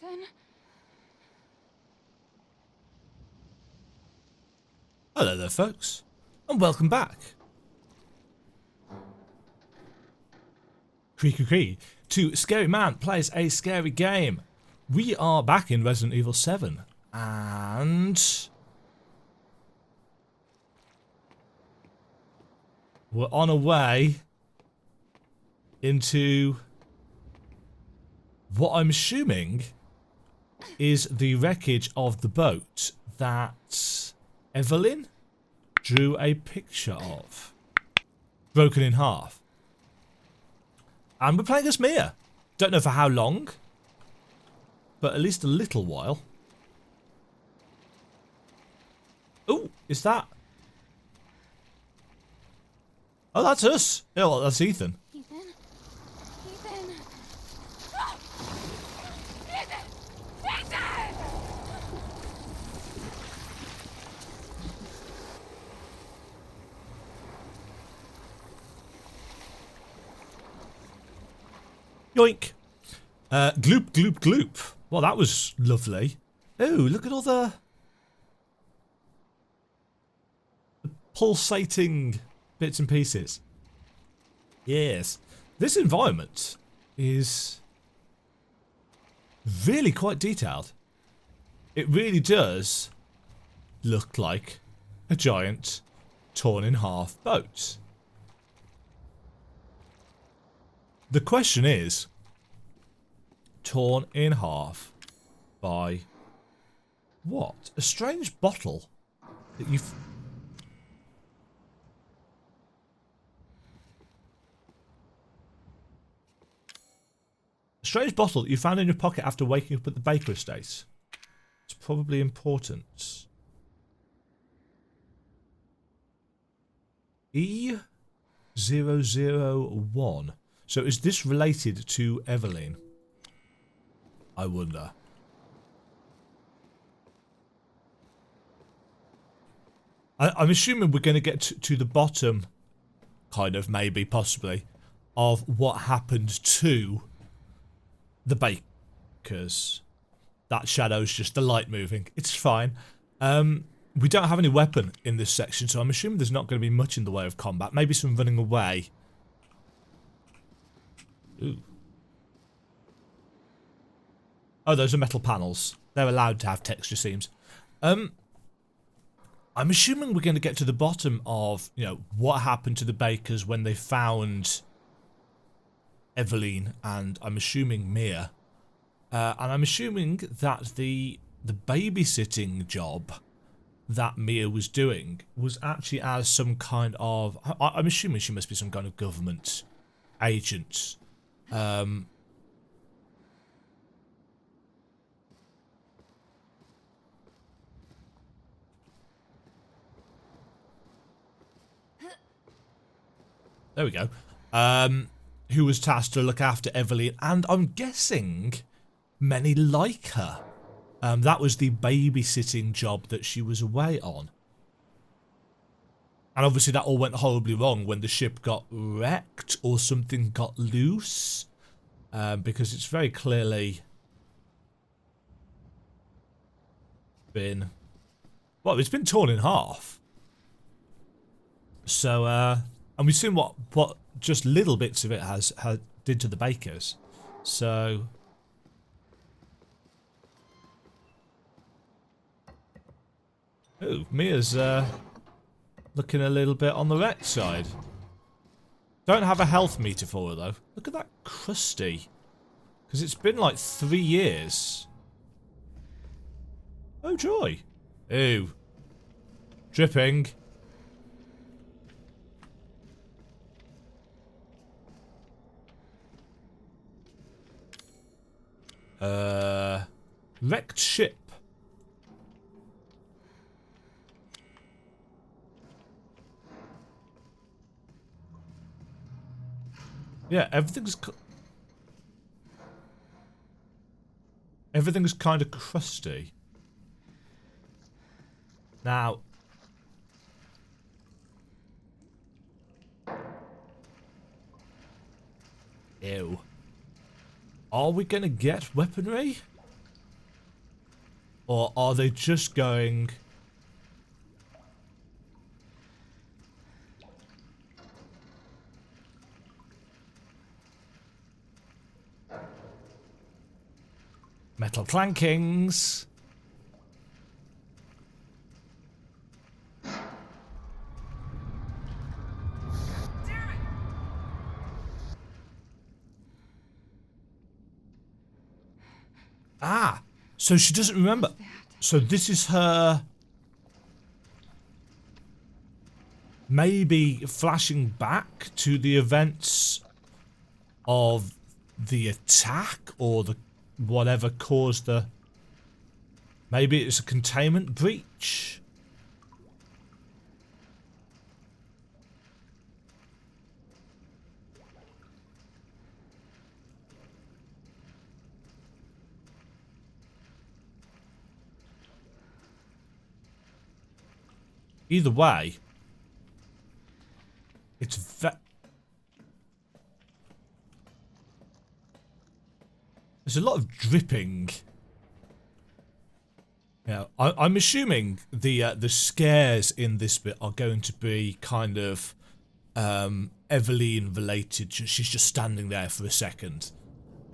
Ethan? Hello there, folks, and welcome back. Cree to Scary Man Plays a Scary Game. We are back in Resident Evil 7, and we're on our way into what I'm assuming is the wreckage of the boat that Evelyn drew a picture of, broken in half. And we're playing as Mia. Don't know for how long, but at least a little while. Oh, is that? Oh, that's us. Yeah, well, that's Ethan. Ethan? Ethan? Ah! Ethan! Ethan! Yoink. Gloop, gloop, gloop. Well, that was lovely. Oh, look at all the pulsating bits and pieces. Yes. This environment is really quite detailed. It really does look like a giant torn in half boat. The question is, torn in half by what? A strange bottle that you've... A strange bottle that you found in your pocket after waking up at the Baker estate. It's probably important. E001. So is this related to Evelyn? I wonder. I'm assuming we're going to get to the bottom, kind of, maybe, possibly, of what happened to the Bakers. That shadow's just the light moving. It's fine. We don't have any weapon in this section, so I'm assuming there's not going to be much in the way of combat. Maybe some running away. Ooh. Oh, those are metal panels. They're allowed to have texture seams. I'm assuming we're going to get to the bottom of, you know, what happened to the Bakers when they found Evelyn and I'm assuming Mia. And I'm assuming that the babysitting job that Mia was doing was actually as some kind of... I'm assuming she must be some kind of government agent. There we go. Who was tasked to look after Evelyn, and I'm guessing many like her. That was the babysitting job that she was away on. And obviously that all went horribly wrong when the ship got wrecked or something got loose. Because it's very clearly been... Well, it's been torn in half. So, and we've seen what just little bits of it has did to the Bakers. So... Oh, Mia's looking a little bit on the wrecked side. Don't have a health meter for her though. Look at that crusty. Because it's been like 3 years. Oh joy. Ew. Dripping. Wrecked ship. Yeah, everything's kind of crusty. Now, ew. Are we gonna get weaponry? Or are they just going... Metal clankings. Ah, so she doesn't remember. So this is her maybe flashing back to the events of the attack or the whatever caused the... Maybe it's a containment breach. Either way, it's there's a lot of dripping. Yeah, I'm assuming the scares in this bit are going to be kind of Eveline related. She's just standing there for a second.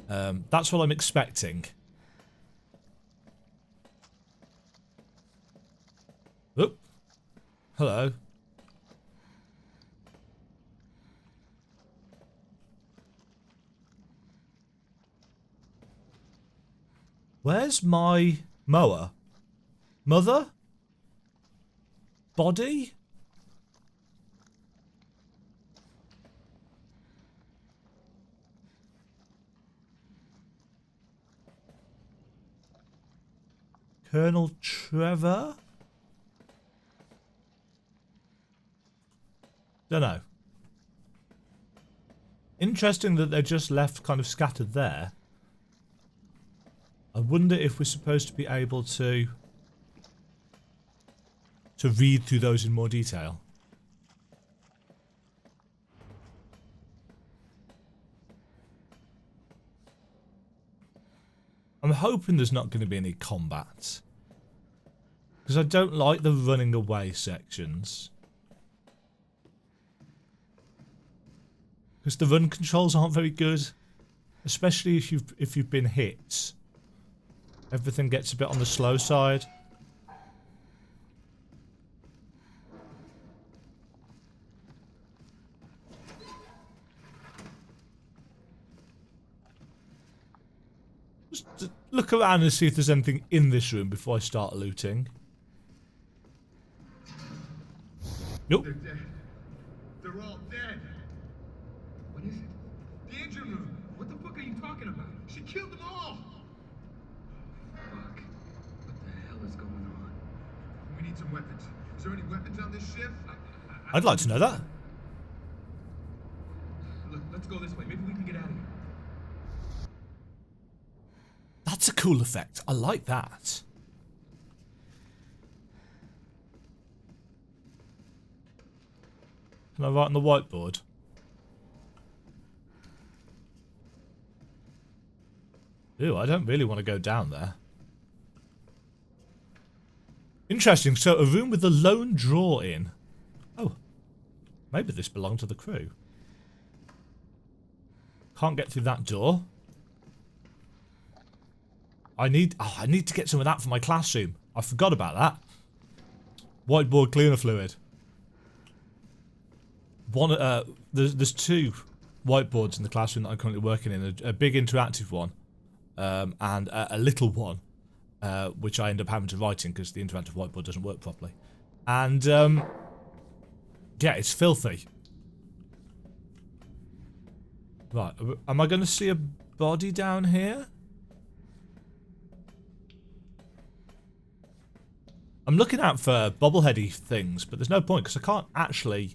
That's what I'm expecting. Oop. Hello. Where's my mower? Mother? Body? Colonel Trevor? Dunno. Interesting that they're just left kind of scattered there. I wonder if we're supposed to be able to read through those in more detail. I'm hoping there's not going to be any combat. Because I don't like the running away sections. Because the run controls aren't very good. Especially if you've been hit. Everything gets a bit on the slow side. Just look around and see if there's anything in this room before I start looting. Nope. They're dead. They're all dead. What is it? The engine room. What the fuck are you talking about? She killed them all. Fuck. What the hell is going on? We need some weapons. Is there any weapons on this ship? I'd like to know that. Look, let's go this way. Maybe we can get out of here. That's a cool effect. I like that. Can I write on the whiteboard? Ew, I don't really want to go down there. Interesting, so a room with a lone drawer in. Oh, maybe this belonged to the crew. Can't get through that door. I need to get some of that for my classroom. I forgot about that. Whiteboard cleaner fluid. There's two whiteboards in the classroom that I'm currently working in. A big interactive one, and a little one, which I end up having to write in because the interactive whiteboard doesn't work properly. And yeah, it's filthy. Right, am I going to see a body down here? I'm looking out for bobbleheady things, but there's no point because I can't actually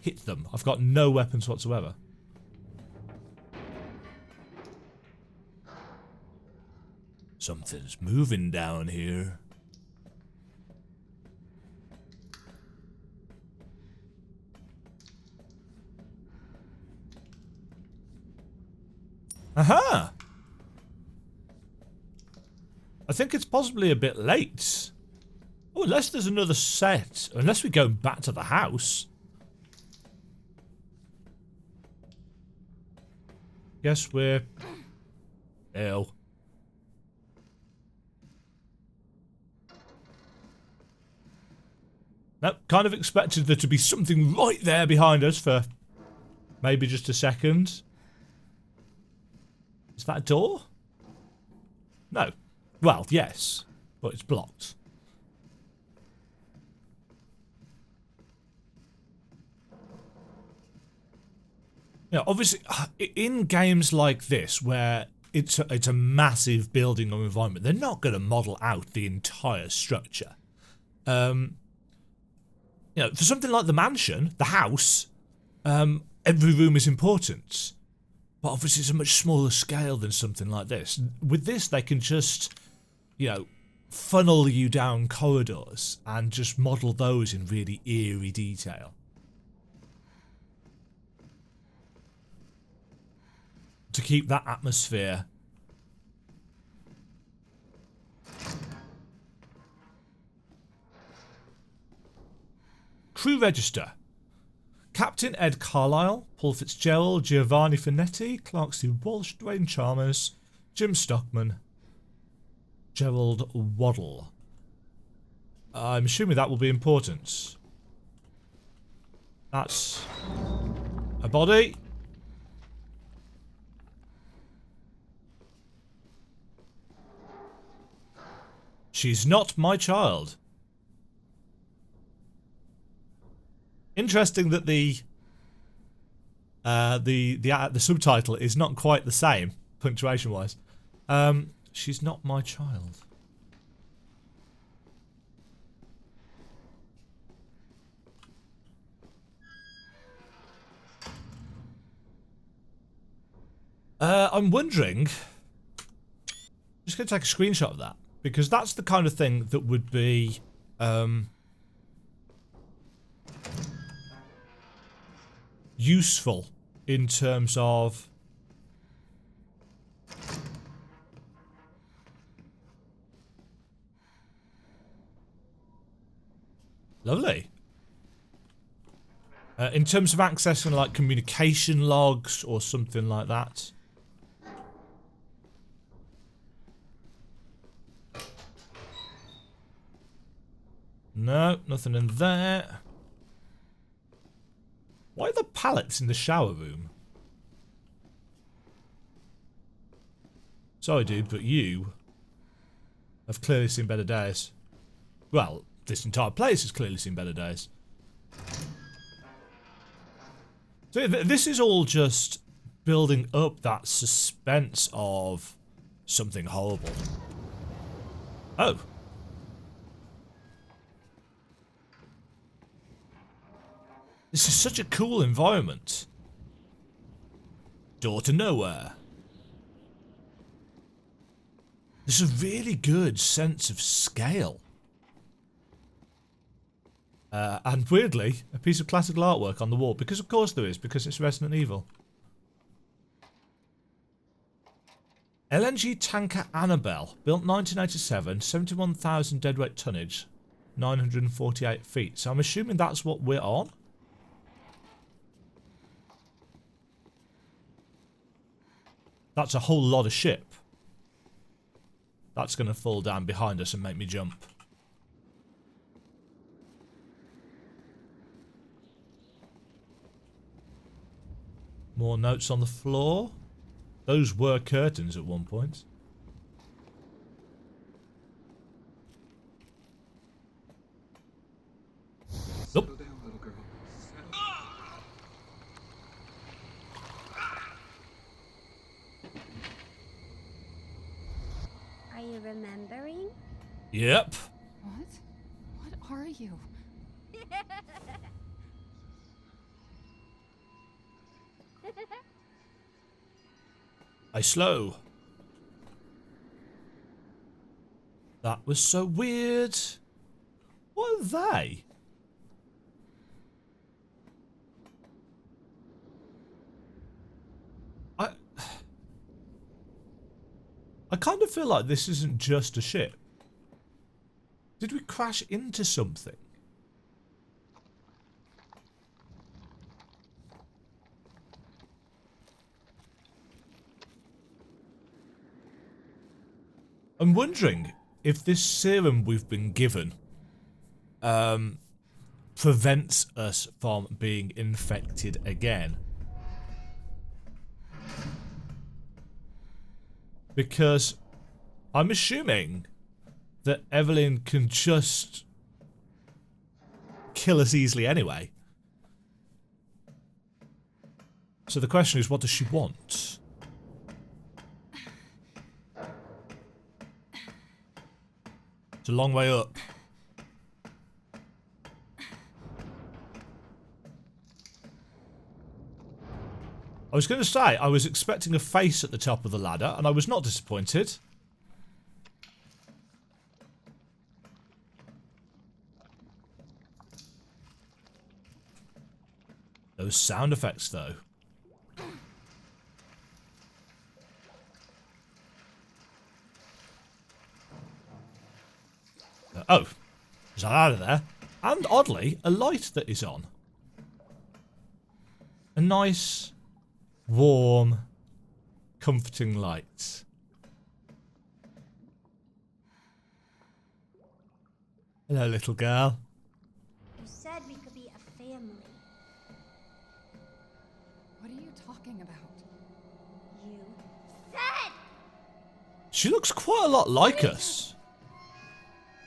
hit them. I've got no weapons whatsoever. Something's moving down here. Aha! I think it's possibly a bit late. Oh, unless there's another set. Unless we go back to the house. Guess we're... ill. Nope, kind of expected there to be something right there behind us for maybe just a second. Is that a door? No. Well, yes, but it's blocked. Yeah, obviously, in games like this, where it's a massive building or environment, they're not going to model out the entire structure. You know, for something like the mansion, the house, every room is important. But obviously it's a much smaller scale than something like this. With this, they can just, you know, funnel you down corridors and just model those in really eerie detail. To keep that atmosphere. Crew register. Captain Ed Carlisle, Paul Fitzgerald, Giovanni Finetti, Clark C. Walsh, Dwayne Chalmers, Jim Stockman, Gerald Waddle. I'm assuming that will be important. That's a body. She's not my child. Interesting that the subtitle is not quite the same punctuation wise. She's not my child. I'm wondering. I'm just going to take a screenshot of that because that's the kind of thing that would be. Useful in terms of lovely in terms of accessing like communication logs or something like that. No, nothing in there. Why are the pallets in the shower room? Sorry, dude, but you have clearly seen better days. Well, this entire place has clearly seen better days. So this is all just building up that suspense of something horrible. Oh. This is such a cool environment. Door to nowhere. There's a really good sense of scale. And weirdly, a piece of classical artwork on the wall. Because of course there is, because it's Resident Evil. LNG tanker Annabelle, built 1987, 71,000 deadweight tonnage, 948 feet. So I'm assuming that's what we're on. That's a whole lot of ship. That's going to fall down behind us and make me jump. More notes on the floor. Those were curtains at one point. Nope. Settle down, little girl. Are you remembering? Yep. What? What are you? I slow. That was so weird. What are they? I kind of feel like this isn't just a ship. Did we crash into something? I'm wondering if this serum we've been given prevents us from being infected again. Because I'm assuming that Evelyn can just kill us easily anyway. So the question is, what does she want? It's a long way up. I was going to say, I was expecting a face at the top of the ladder, and I was not disappointed. Those sound effects, though. Oh, is that out of there? And oddly, a light that is on. A nice, warm, comforting light. Hello, little girl. You said we could be a family. What are you talking about? You said! She looks quite a lot like us.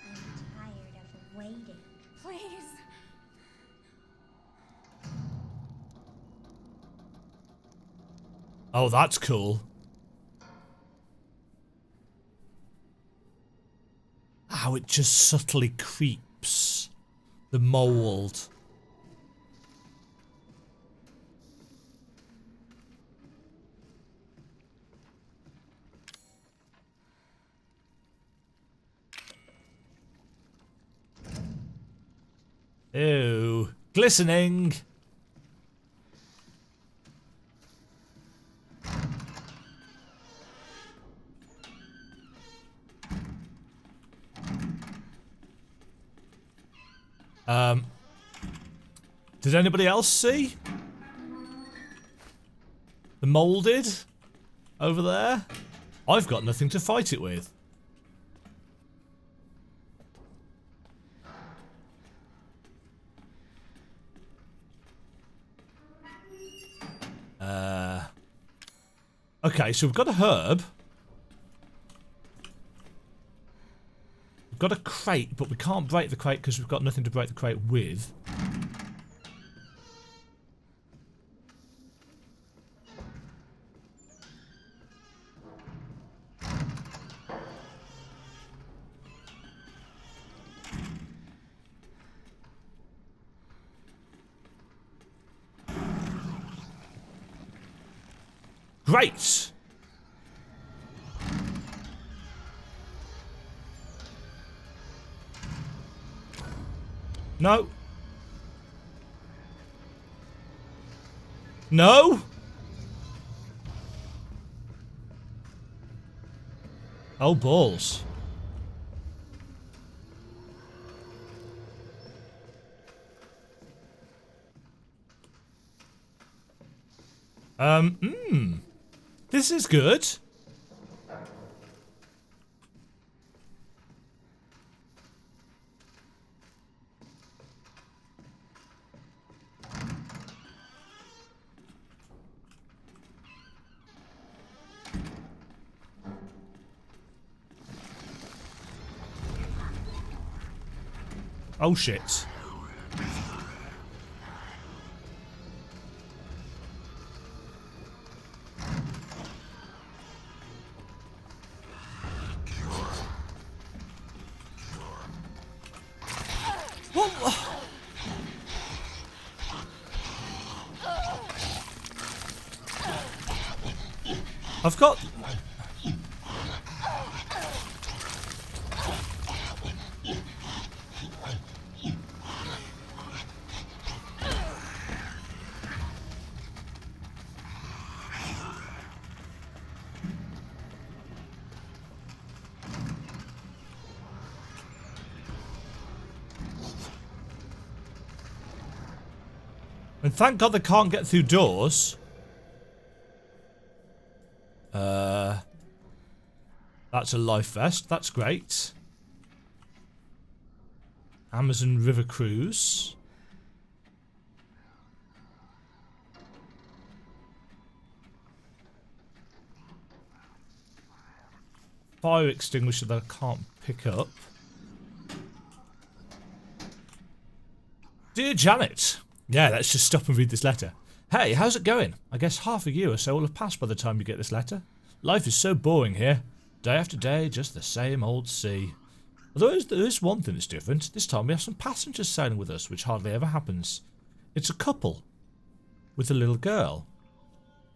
I'm tired of waiting. Please. Oh, that's cool. How it just subtly creeps the mold. Ew. Glistening. Did anybody else see the molded over there? I've got nothing to fight it with. Okay, so we've got a herb. We've got a crate, but we can't break the crate because we've got nothing to break the crate with. Great! No. No? Oh, balls. This is good. Oh shit. What? I've got... And thank God they can't get through doors. That's a life vest. That's great. Amazon River Cruise. Fire extinguisher that I can't pick up. Dear Janet. Yeah, let's just stop and read this letter. Hey, how's it going? I guess half a year or so will have passed by the time you get this letter. Life is so boring here. Day after day, just the same old sea. Although there is one thing that's different. This time we have some passengers sailing with us, which hardly ever happens. It's a couple. With a little girl.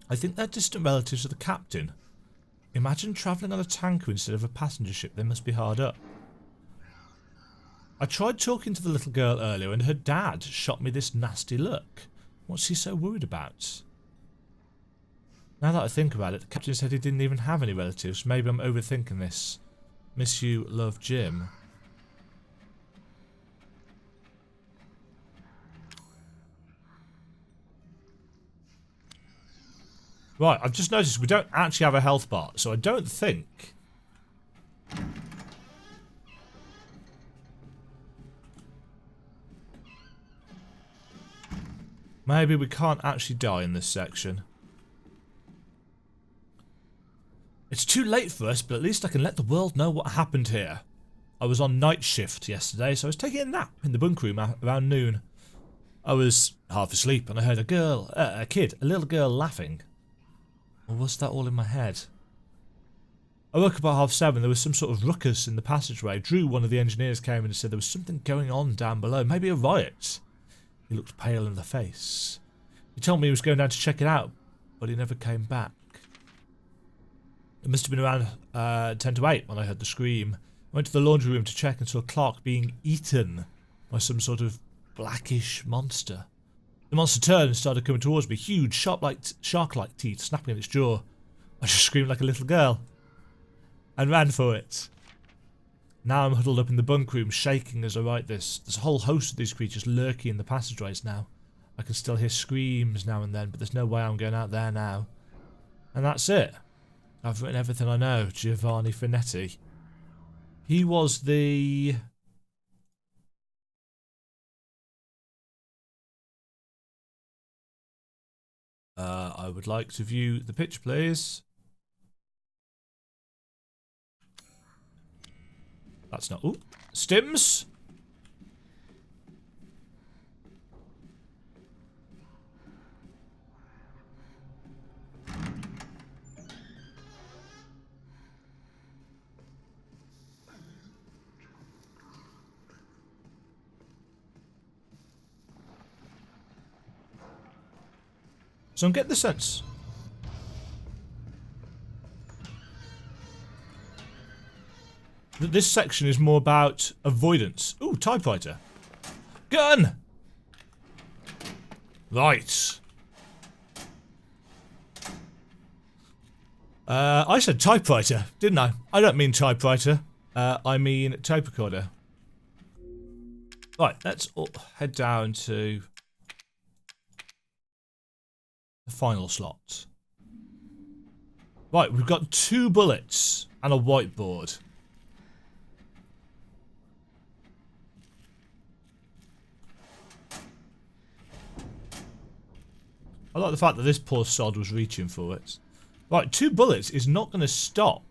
I think they're distant relatives of the captain. Imagine travelling on a tanker instead of a passenger ship. They must be hard up. I tried talking to the little girl earlier and her dad shot me this nasty look. What's he so worried about? Now that I think about it, the captain said he didn't even have any relatives. Maybe I'm overthinking this. Miss you, love, Jim. Right, I've just noticed we don't actually have a health bar, so I don't think... Maybe we can't actually die in this section. It's too late for us, but at least I can let the world know what happened here. I was on night shift yesterday, so I was taking a nap in the bunk room around noon. I was half asleep and I heard a little girl laughing. Or was that all in my head? I woke up at 7:30. There was some sort of ruckus in the passageway. Drew, one of the engineers, came in and said there was something going on down below. Maybe a riot. He looked pale in the face. He told me he was going down to check it out, but he never came back. It must have been around 10 to 8 when I heard the scream. I went to the laundry room to check and saw Clark being eaten by some sort of blackish monster. The monster turned and started coming towards me, huge, shark-like teeth snapping at its jaw. I just screamed like a little girl and ran for it. Now I'm huddled up in the bunk room, shaking as I write this. There's a whole host of these creatures lurking in the passageways now. I can still hear screams now and then, but there's no way I'm going out there now. And that's it. I've written everything I know. Giovanni Finetti. He was the... I would like to view the picture, please. That's not... Ooh. Stims? So I'm getting the sense. That this section is more about avoidance. Ooh, typewriter. Gun! Right. I said typewriter, didn't I? I don't mean typewriter. I mean tape recorder. Right, let's head down to the final slot. Right, we've got 2 bullets and a whiteboard. I like the fact that this poor sod was reaching for it. Right, 2 bullets is not going to stop.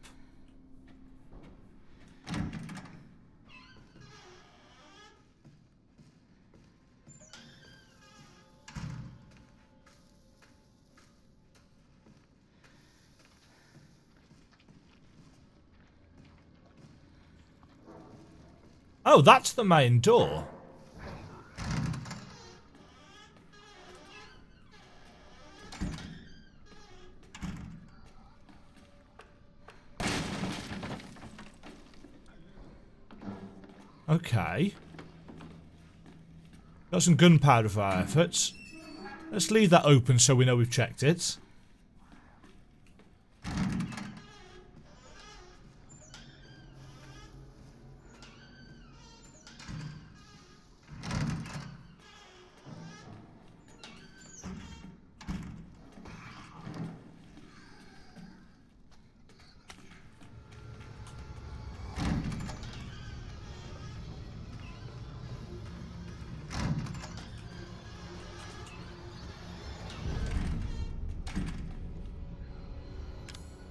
Oh, that's the main door. Okay. Got some gunpowder for our efforts. Let's leave that open so we know we've checked it.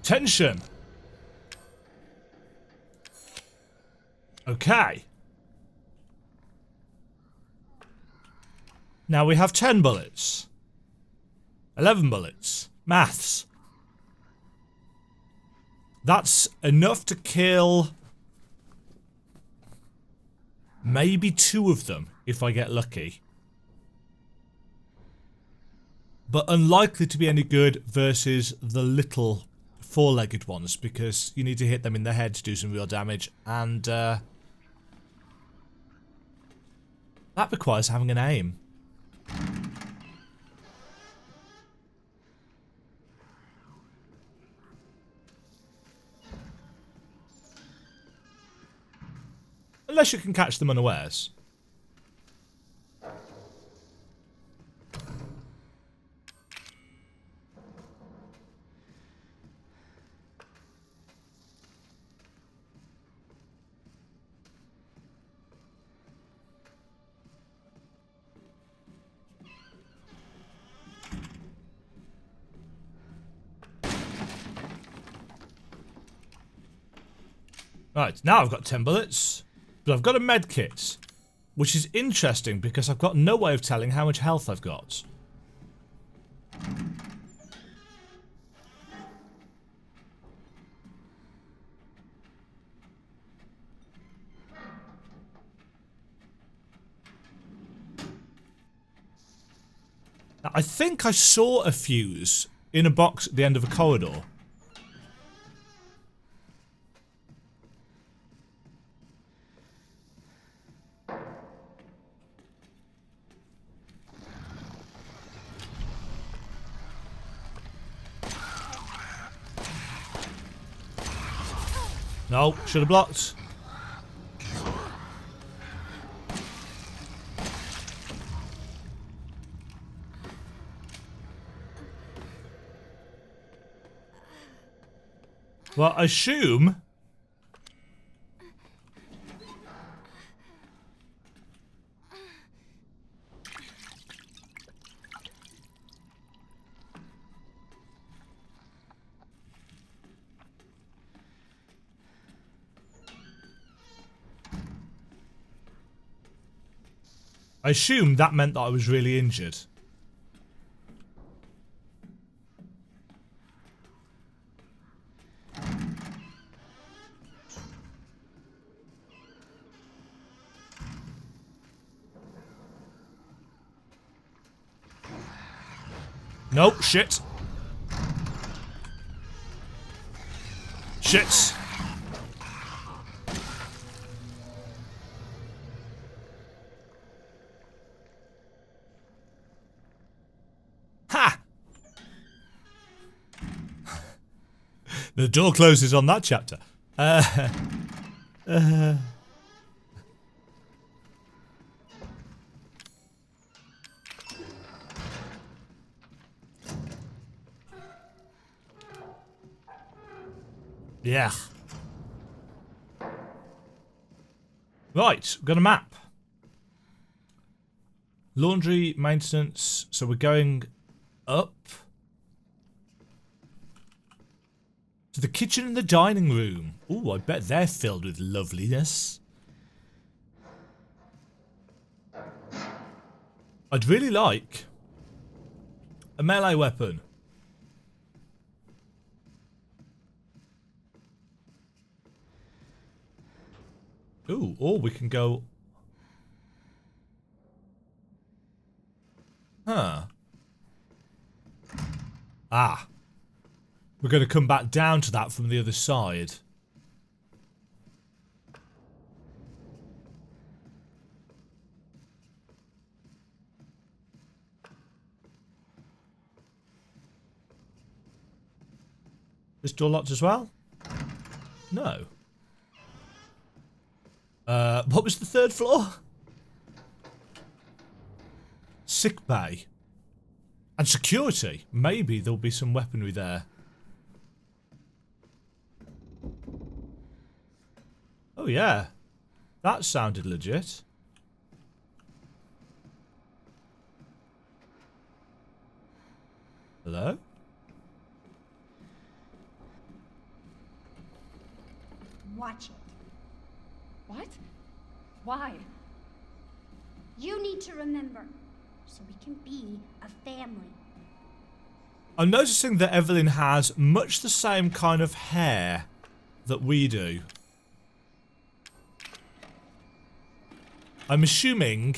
Tension. Okay. Now we have 10 bullets. 11 bullets. Maths. That's enough to kill maybe 2 of them if I get lucky. But unlikely to be any good versus the little 4-legged ones, because you need to hit them in the head to do some real damage, and that requires having an aim. Unless you can catch them unawares. Right, now I've got 10 bullets, but I've got a med kit, which is interesting because I've got no way of telling how much health I've got. Now, I think I saw a fuse in a box at the end of a corridor. No, should have blocked. Well, I assume... I assumed that meant that I was really injured. Nope, shit. Shit. Ha! The door closes on that chapter. Yeah. Right, we've got a map. Laundry, maintenance, so we're going up. To the kitchen and the dining room. Ooh, I bet they're filled with loveliness. I'd really like a melee weapon. Ooh, or we can go... Huh. Ah. We're going to come back down to that from the other side. This door locked as well? No. What was the third floor? Sick bay. And security. Maybe there'll be some weaponry there. Oh yeah. That sounded legit. Hello? Watch it. What? Why? You need to remember, so we can be a family. I'm noticing that Evelyn has much the same kind of hair that we do. I'm assuming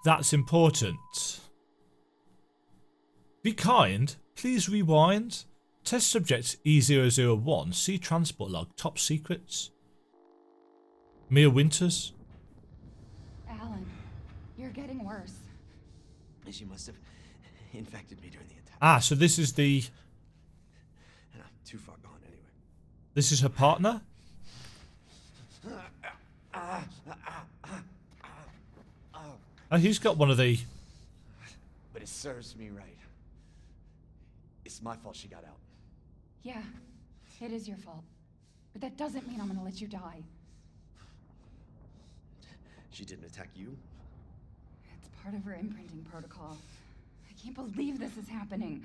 that's important. Be kind. Please rewind. Test subject E001. See transport log. Top secrets. Mia Winters. Alan, you're getting worse. She must have infected me during the attack. Ah, so this is the... And I'm too far gone anyway. This is her partner? Oh, he's got one of the... But it serves me right. It's my fault she got out. Yeah, it is your fault. But that doesn't mean I'm gonna let you die. She didn't attack you? It's part of her imprinting protocol. I can't believe this is happening.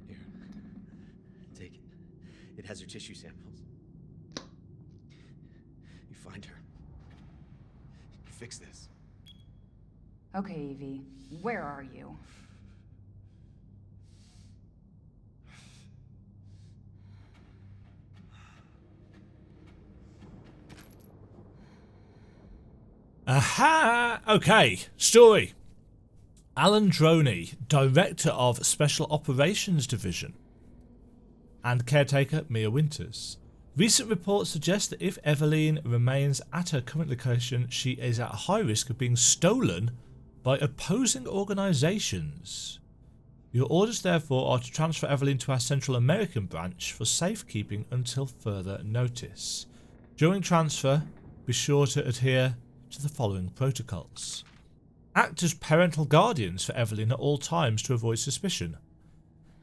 Here. Take it. It has her tissue samples. You find her. You fix this. Okay, Evie, where are you? Aha! Okay, story. Alan Droney, Director of Special Operations Division, and caretaker Mia Winters. Recent reports suggest that if Evelyn remains at her current location, she is at high risk of being stolen by opposing organisations. Your orders, therefore, are to transfer Evelyn to our Central American branch for safekeeping until further notice. During transfer, be sure to adhere to the following protocols. Act as parental guardians for Evelyn at all times to avoid suspicion.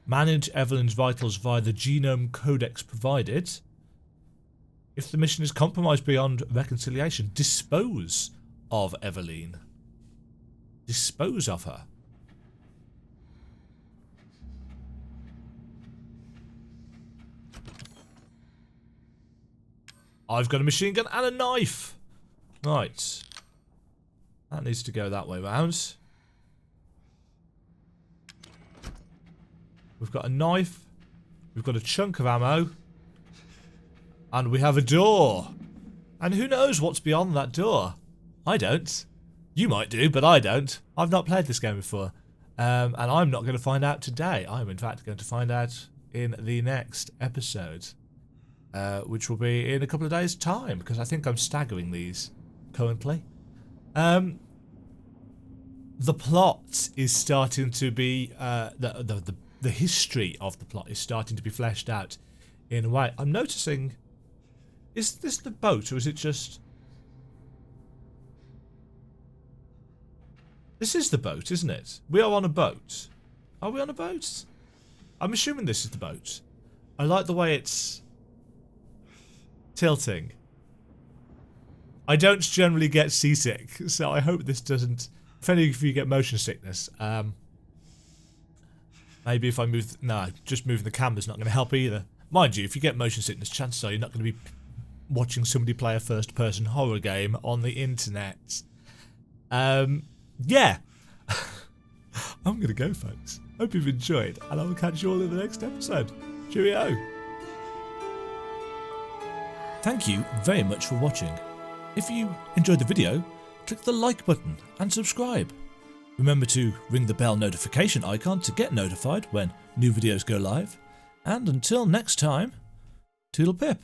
Manage Evelyn's vitals via the genome codex provided. If the mission is compromised beyond reconciliation, dispose of Evelyn. Dispose of her. I've got a machine gun and a knife. Right. That needs to go that way round. We've got a knife. We've got a chunk of ammo. And we have a door. And who knows what's beyond that door? I don't. You might do, but I don't. I've not played this game before. And I'm not going to find out today. I'm in fact going to find out in the next episode. Which will be in a couple of days' time, because I think I'm staggering these currently. The plot is starting to be the history of the plot is starting to be fleshed out in a way. I'm noticing, is this the boat or is it just... This is the boat, isn't it? We are on a boat. Are we on a boat? I'm assuming this is the boat. I like the way it's tilting. I don't generally get seasick, so I hope this doesn't... If any of you get motion sickness, maybe if I move... No, just moving the camera's not going to help either. Mind you, if you get motion sickness, chances are you're not going to be watching somebody play a first-person horror game on the internet. Yeah. I'm going to go, folks. Hope you've enjoyed, and I will catch you all in the next episode. Cheerio. Thank you very much for watching. If you enjoyed the video, click the like button and subscribe. Remember to ring the bell notification icon to get notified when new videos go live. And until next time, toodle pip.